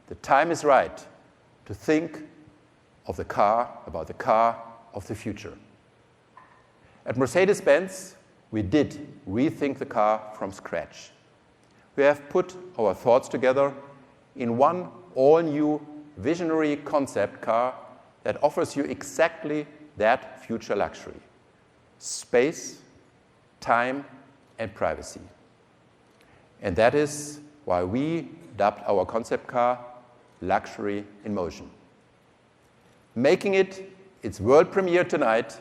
the time is right to think of the car, about the car of the future. At Mercedes-Benz, we did rethink the car from scratch. We have put our thoughts together in one all-new visionary concept car that offers you exactly that future luxury: space, time, and privacy. And that is why we dubbed our concept car Luxury in Motion. Making it its world premiere tonight,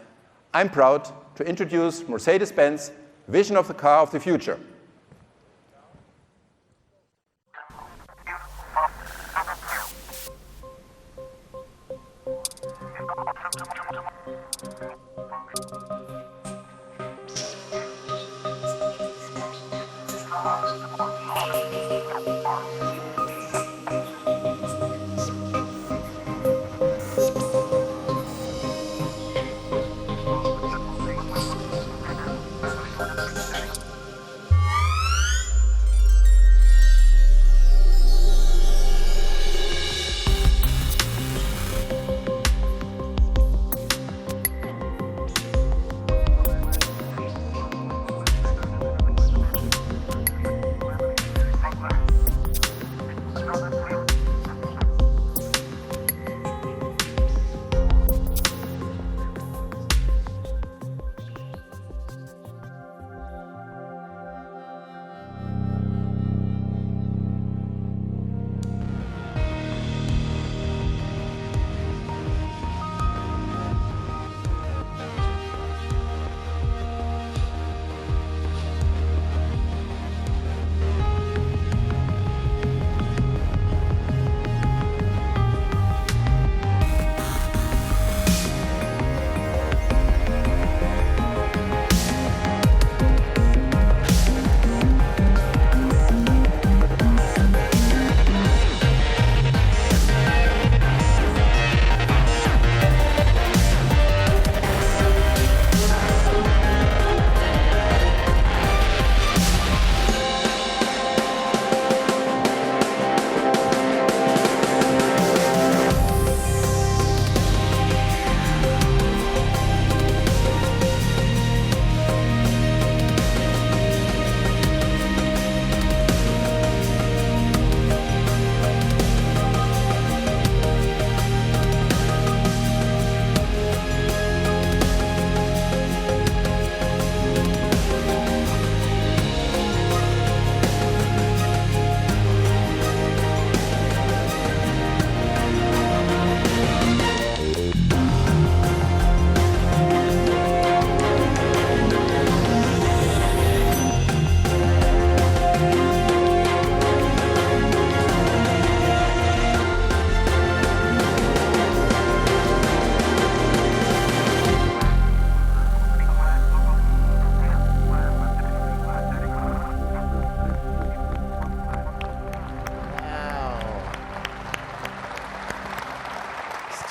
I'm proud to introduce Mercedes-Benz vision of the car of the future.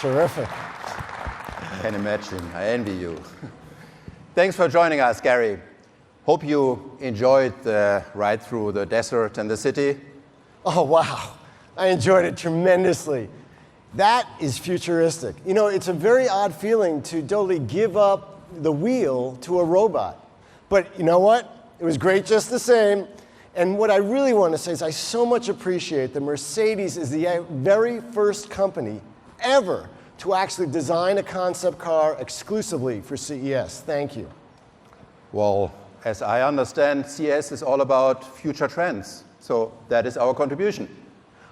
Terrific. I can imagine. I envy you. Thanks for joining us, Gary. Hope you enjoyed the ride through the desert and the city. Oh, wow. I enjoyed it tremendously. That is futuristic. You know, it's a very odd feeling to totally give up the wheel to a robot. But you know what? It was great just the same. And what I really want to say is I so much appreciate that Mercedes is the very first company ever to actually design a concept car exclusively for CES. Thank you. Well, as I understand, CES is all about future trends. So that is our contribution.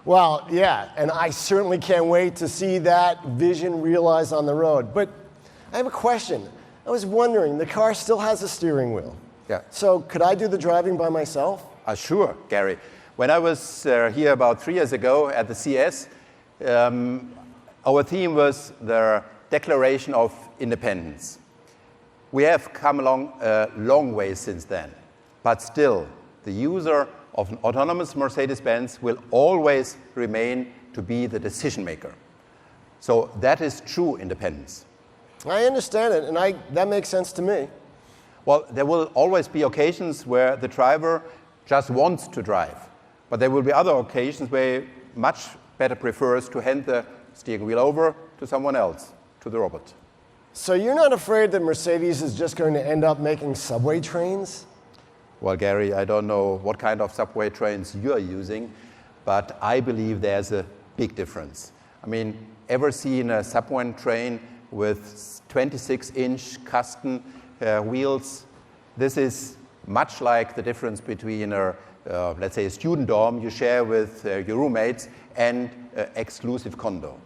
Well, yeah, and I certainly can't wait to see that vision realized on the road. But I have a question. I was wondering, the car still has a steering wheel. Yeah. So could I do the driving by myself? Sure, Gary. When I was here about 3 years ago at the CES, our theme was the Declaration of Independence. We have come along a long way since then, but still, the user of an autonomous Mercedes-Benz will always remain to be the decision maker. So that is true independence. I understand it, and that makes sense to me. Well, there will always be occasions where the driver just wants to drive, but there will be other occasions where much better prefers to hand the steering wheel over to someone else, to the robot. So you're not afraid that Mercedes is just going to end up making subway trains? Well, Gary, I don't know what kind of subway trains you are using, but I believe there's a big difference. I mean, ever seen a subway train with 26-inch custom wheels? This is much like the difference between let's say a student dorm you share with your roommates and an exclusive condo.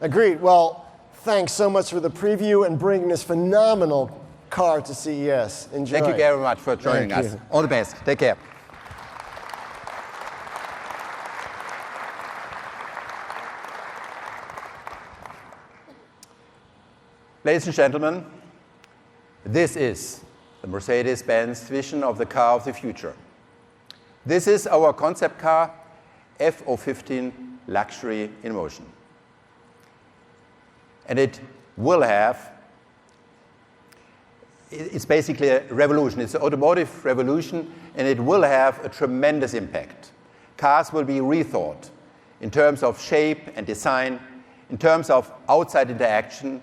Agreed. Well, thanks so much for the preview and bringing this phenomenal car to CES. Enjoy. Thank you very much for joining us. All the best. Take care. Ladies and gentlemen, this is the Mercedes-Benz vision of the car of the future. This is our concept car, F015 Luxury in Motion. And it will have, it's basically a revolution. It's an automotive revolution, and it will have a tremendous impact. Cars will be rethought in terms of shape and design, in terms of outside interaction,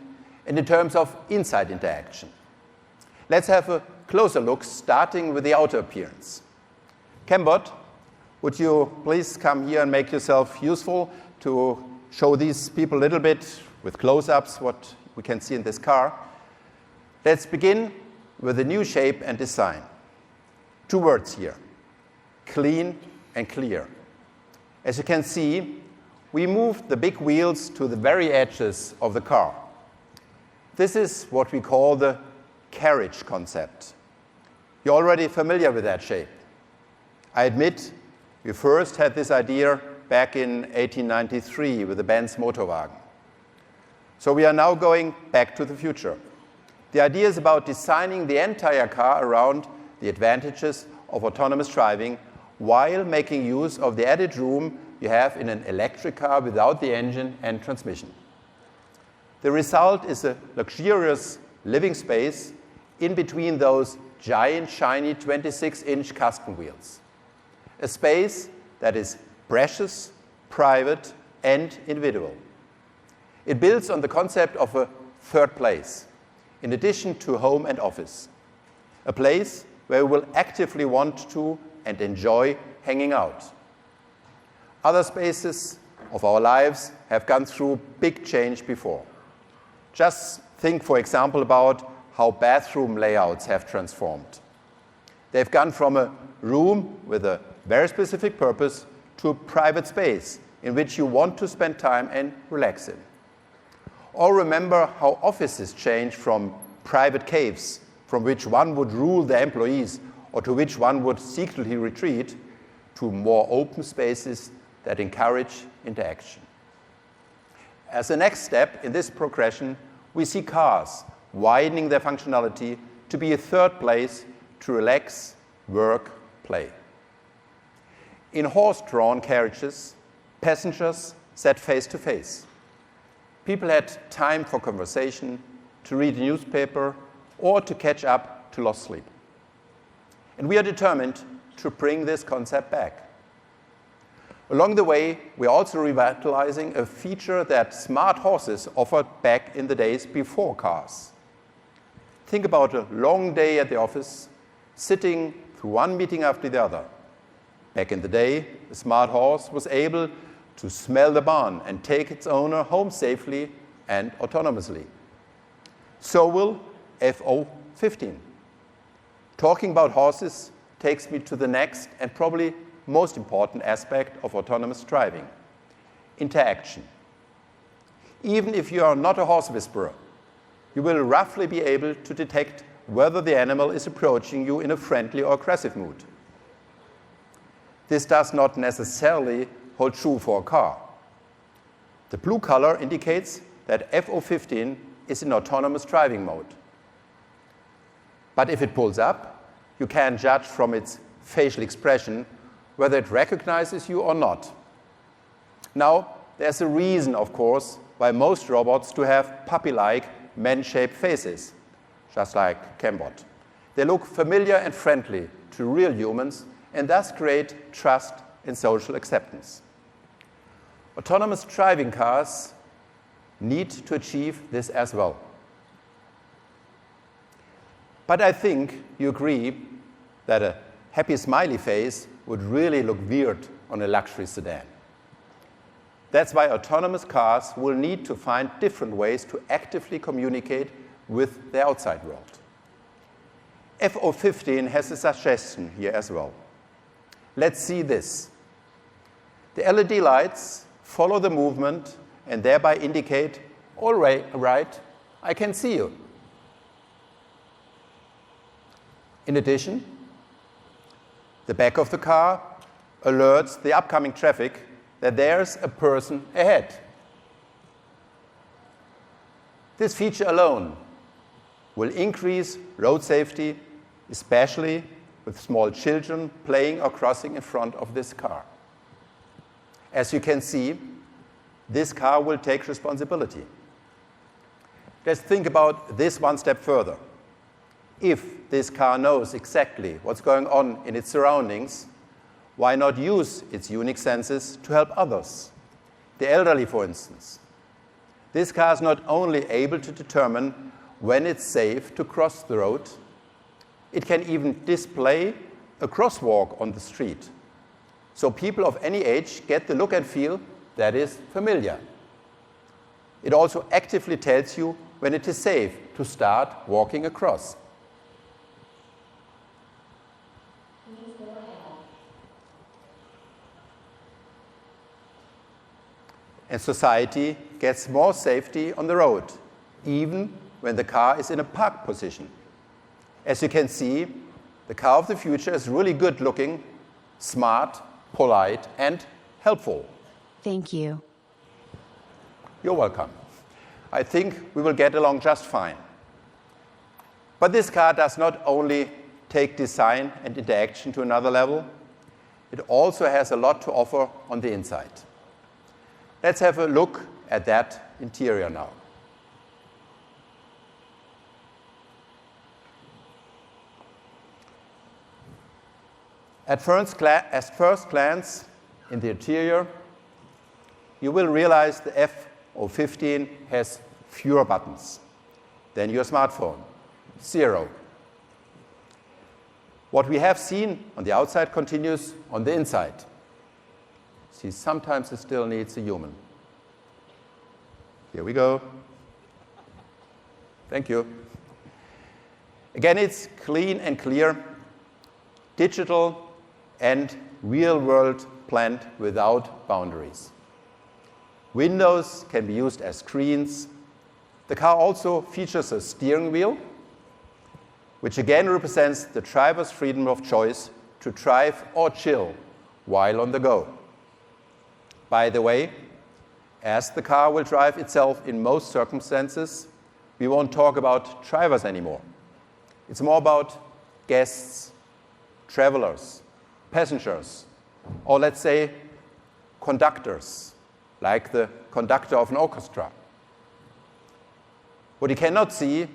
and in terms of inside interaction. Let's have a closer look, starting with the outer appearance. Cambot, would you please come here and make yourself useful to show these people a little bit with close-ups what we can see in this car. Let's begin with the new shape and design. Two words here, clean and clear. As you can see, we moved the big wheels to the very edges of the car. This is what we call the carriage concept. You're already familiar with that shape. I admit, we first had this idea back in 1893 with the Benz Motorwagen. So we are now going back to the future. The idea is about designing the entire car around the advantages of autonomous driving while making use of the added room you have in an electric car without the engine and transmission. The result is a luxurious living space in between those giant, shiny 26-inch custom wheels. A space that is precious, private, and individual. It builds on the concept of a third place, in addition to home and office. A place where we will actively want to and enjoy hanging out. Other spaces of our lives have gone through big change before. Just think, for example, about how bathroom layouts have transformed. They've gone from a room with a very specific purpose to a private space in which you want to spend time and relax in. Or remember how offices changed from private caves from which one would rule the employees or to which one would secretly retreat to more open spaces that encourage interaction. As a next step in this progression, we see cars widening their functionality to be a third place to relax, work, play. In horse-drawn carriages, passengers sat face to face. People had time for conversation, to read a newspaper, or to catch up to lost sleep. And we are determined to bring this concept back. Along the way, we are also revitalizing a feature that smart horses offered back in the days before cars. Think about a long day at the office, sitting through one meeting after the other. Back in the day, a smart horse was able to smell the barn and take its owner home safely and autonomously. So will F015. Talking about horses takes me to the next and probably most important aspect of autonomous driving, interaction. Even if you are not a horse whisperer, you will roughly be able to detect whether the animal is approaching you in a friendly or aggressive mood. This does not necessarily hold true for a car. The blue color indicates that F015 is in autonomous driving mode. But if it pulls up, you can judge from its facial expression whether it recognizes you or not. Now, there's a reason, of course, why most robots do have puppy-like man-shaped faces, just like Cambot. They look familiar and friendly to real humans and thus create trust and social acceptance. Autonomous driving cars need to achieve this as well. But I think you agree that a happy smiley face would really look weird on a luxury sedan. That's why autonomous cars will need to find different ways to actively communicate with the outside world. FO15 has a suggestion here as well. Let's see this. The LED lights follow the movement and thereby indicate, all right, I can see you. In addition, the back of the car alerts the upcoming traffic that there's a person ahead. This feature alone will increase road safety, especially with small children playing or crossing in front of this car. As you can see, this car will take responsibility. Let's think about this one step further. If this car knows exactly what's going on in its surroundings, why not use its unique senses to help others? The elderly, for instance. This car is not only able to determine when it's safe to cross the road, it can even display a crosswalk on the street. So people of any age get the look and feel that is familiar. It also actively tells you when it is safe to start walking across. And society gets more safety on the road, even when the car is in a park position. As you can see, the car of the future is really good looking, smart, polite, and helpful. Thank you. You're welcome. I think we will get along just fine. But this car does not only take design and interaction to another level, it also has a lot to offer on the inside. Let's have a look at that interior now. At first glance in the interior, you will realize the FO15 has fewer buttons than your smartphone, 0. What we have seen on the outside continues on the inside. See, sometimes it still needs a human. Here we go. Thank you. Again, it's clean and clear, digital and real-world planned without boundaries. Windows can be used as screens. The car also features a steering wheel, which again represents the driver's freedom of choice to drive or chill while on the go. By the way, as the car will drive itself in most circumstances, we won't talk about drivers anymore. It's more about guests, travelers, passengers, or let's say conductors, like the conductor of an orchestra. What you cannot see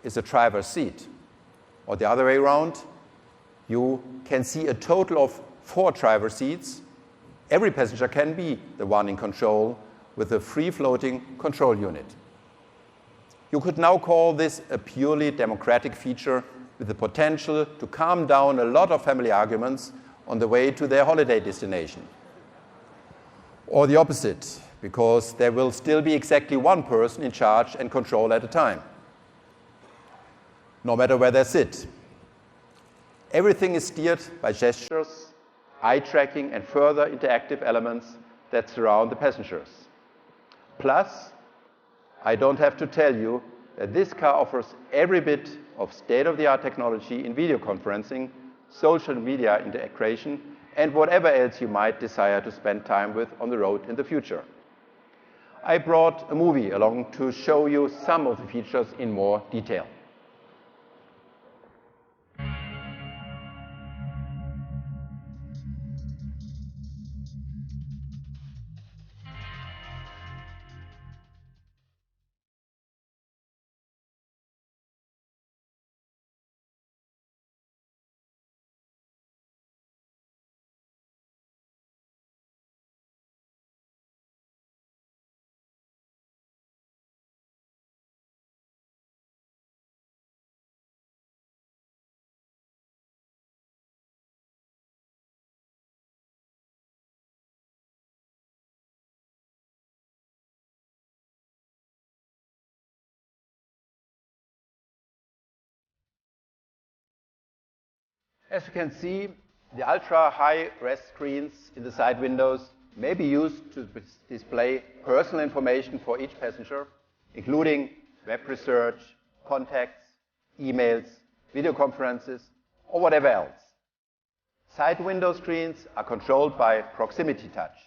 is a driver's seat. Or the other way around, you can see a total of 4 driver seats. Every passenger can be the one in control with a free-floating control unit. You could now call this a purely democratic feature with the potential to calm down a lot of family arguments on the way to their holiday destination. Or the opposite, because there will still be exactly one person in charge and control at a time, no matter where they sit. Everything is steered by gestures, eye tracking, and further interactive elements that surround the passengers. Plus, I don't have to tell you that this car offers every bit of state-of-the-art technology in video conferencing, social media integration, and whatever else you might desire to spend time with on the road in the future. I brought a movie along to show you some of the features in more detail. As you can see, the ultra-high-res screens in the side windows may be used to display personal information for each passenger, including web research, contacts, emails, video conferences, or whatever else. Side window screens are controlled by proximity touch,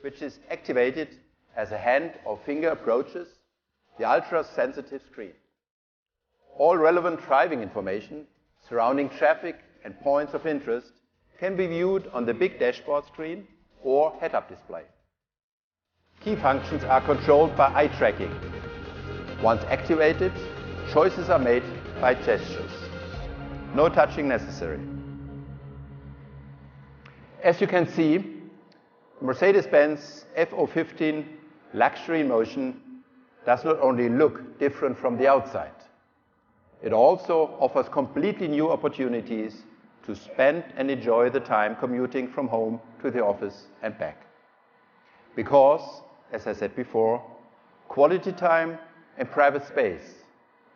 which is activated as a hand or finger approaches the ultra-sensitive screen. All relevant driving information surrounding traffic and points of interest can be viewed on the big dashboard screen or head-up display. Key functions are controlled by eye tracking. Once activated, choices are made by gestures. No touching necessary. As you can see, Mercedes-Benz F015 Luxury in Motion does not only look different from the outside, it also offers completely new opportunities to spend and enjoy the time commuting from home to the office and back. Because, as I said before, quality time and private space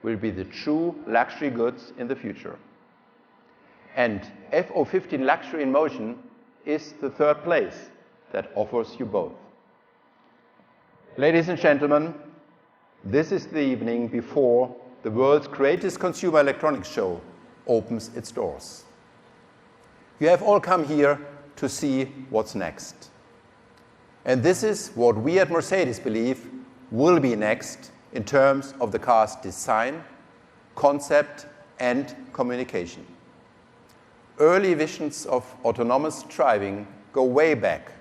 will be the true luxury goods in the future. And F015 Luxury in Motion is the third place that offers you both. Ladies and gentlemen, this is the evening before the world's greatest consumer electronics show opens its doors. You have all come here to see what's next. And this is what we at Mercedes believe will be next in terms of the car's design, concept, and communication. Early visions of autonomous driving go way back,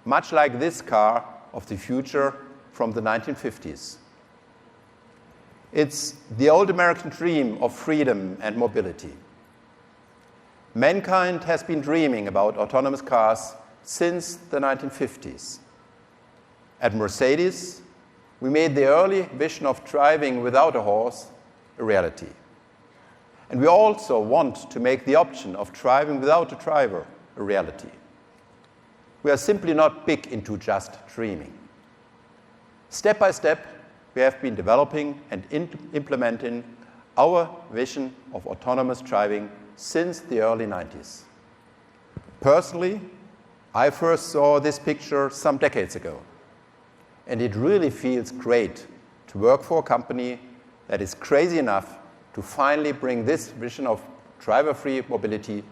much like this car of the future from the 1950s. It's the old American dream of freedom and mobility. Mankind has been dreaming about autonomous cars since the 1950s. At Mercedes, we made the early vision of driving without a horse a reality. And we also want to make the option of driving without a driver a reality. We are simply not big into just dreaming. Step by step, we have been developing and implementing our vision of autonomous driving since the early 90s. Personally, I first saw this picture some decades ago, and it really feels great to work for a company that is crazy enough to finally bring this vision of driver-free mobility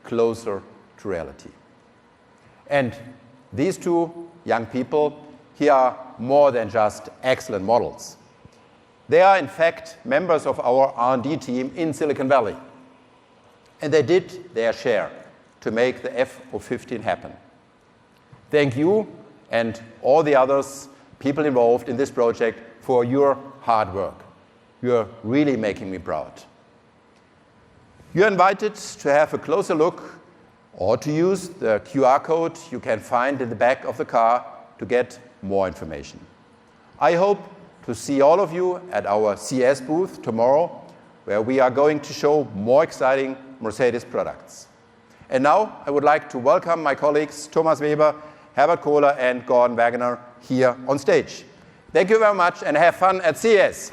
closer to reality. And these two young people here are more than just excellent models. They are, in fact, members of our R&D team in Silicon Valley. And they did their share to make the F015 happen. Thank you and all the others, people involved in this project, for your hard work. You're really making me proud. You're invited to have a closer look or to use the QR code you can find in the back of the car to get more information. I hope to see all of you at our CES booth tomorrow, where we are going to show more exciting Mercedes products. And now I would like to welcome my colleagues Thomas Weber, Herbert Kohler, and Gordon Wagoner here on stage. Thank you very much and have fun at CES.